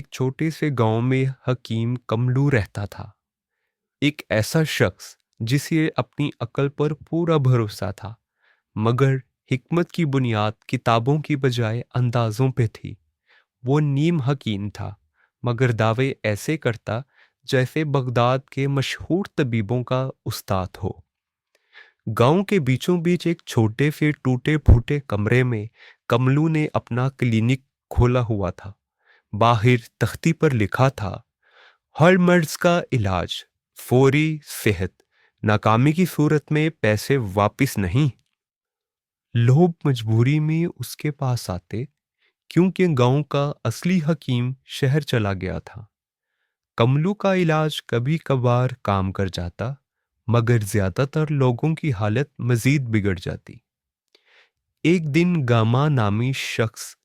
एक छोटे से गांव में हकीम कमलू रहता था। एक ऐसा शख्स जिसे अपनी अकल पर पूरा भरोसा था, मगर हिकमत की बुनियाद किताबों की बजाय अंदाजों पे थी। वो नीम हकीम था, मगर दावे ऐसे करता जैसे बगदाद के मशहूर तबीबों का उस्ताद हो। गांव के बीचों बीच एक छोटे से टूटे फूटे कमरे में कमलू ने अपना क्लिनिक खोला हुआ था। बाहर तख्ती पर लिखा था, हर मर्ज का इलाज, फौरी सेहत, नाकामी की सूरत में पैसे वापस नहीं। लोग मजबूरी में उसके पास आते, क्योंकि गांव का असली हकीम शहर चला गया था। कमलू का इलाज कभी कभार काम कर जाता, मगर ज्यादातर लोगों की हालत मजीद बिगड़ जाती। एक दिन गामा नामी शख्स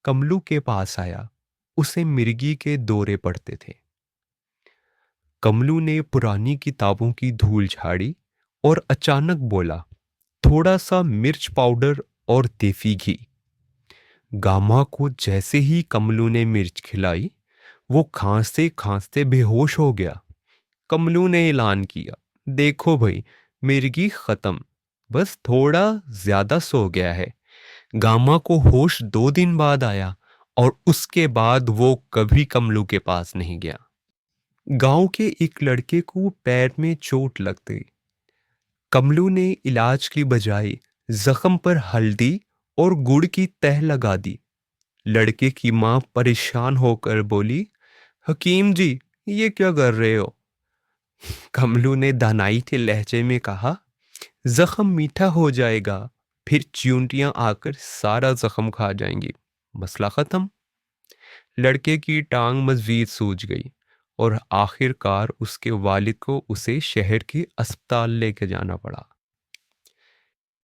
कमलू के पास आया। उसे मिर्गी के दौरे पड़ते थे। कमलू ने पुरानी किताबों की धूल झाड़ी और अचानक बोला, थोड़ा सा मिर्च पाउडर और देसी घी। गामा को जैसे ही कमलू ने मिर्च खिलाई, वो खांसते खांसते बेहोश हो गया। कमलू ने ऐलान किया, देखो भाई, मिर्गी खत्म, बस थोड़ा ज्यादा सो गया है। गामा को होश 2 दिन बाद आया और उसके बाद वो कभी कमलू के पास नहीं गया। गांव के एक लड़के को पैर में चोट लग गई। कमलू ने इलाज की बजाय जख्म पर हल्दी और गुड़ की तह लगा दी। लड़के की मां परेशान होकर बोली, हकीम जी, ये क्या कर रहे हो? कमलू ने दानाई के लहजे में कहा, जख्म मीठा हो जाएगा, फिर चींटियां आकर सारा जख्म खा जाएंगी, मसला खत्म। लड़के की टांग मजीद सूज गई और आखिरकार उसके वालिद को उसे शहर के अस्पताल लेके जाना पड़ा।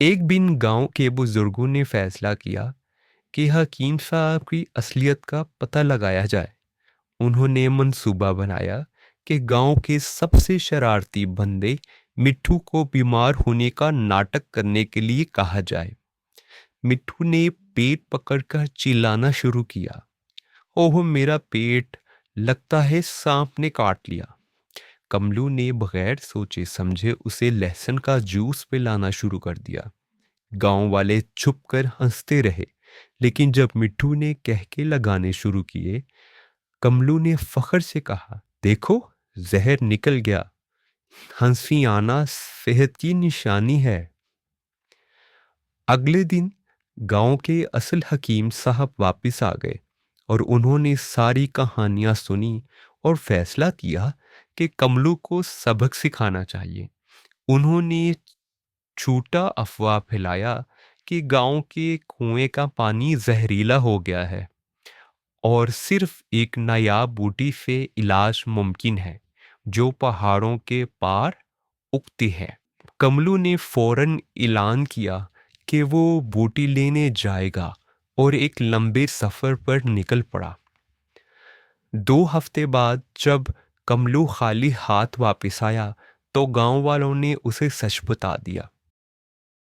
एक दिन गांव के बुजुर्गों ने फैसला किया कि हकीम साहब की असलियत का पता लगाया जाए। उन्होंने मंसूबा बनाया कि गांव के सबसे शरारती बंदे मिट्ठू को बीमार होने का नाटक करने के लिए कहा जाए। मिट्ठू ने पेट पकड़कर चिल्लाना शुरू किया, ओह मेरा पेट, लगता है सांप ने काट लिया। कमलू ने बगैर सोचे समझे उसे लहसुन का जूस पिलाना शुरू कर दिया। गांव वाले चुप कर हंसते रहे, लेकिन जब मिट्ठू ने कहके लगाने शुरू किए, कमलू ने फख्र से कहा, देखो, जहर निकल गया। हंसी आना सेहत की निशानी है। अगले दिन गांव के असल हकीम साहब वापस आ गए और उन्होंने सारी कहानियां सुनी और फैसला किया कि कमलू को सबक सिखाना चाहिए। उन्होंने झूठा अफवाह फैलाया कि गांव के कुएं का पानी जहरीला हो गया है और सिर्फ एक नायाब बूटी से इलाज मुमकिन है, जो पहाड़ों के पार उगती है। कमलू ने फौरन ऐलान किया कि वो बूटी लेने जाएगा और एक लंबे सफर पर निकल पड़ा। 2 हफ्ते बाद जब कमलू खाली हाथ वापस आया, तो गांव वालों ने उसे सच बता दिया।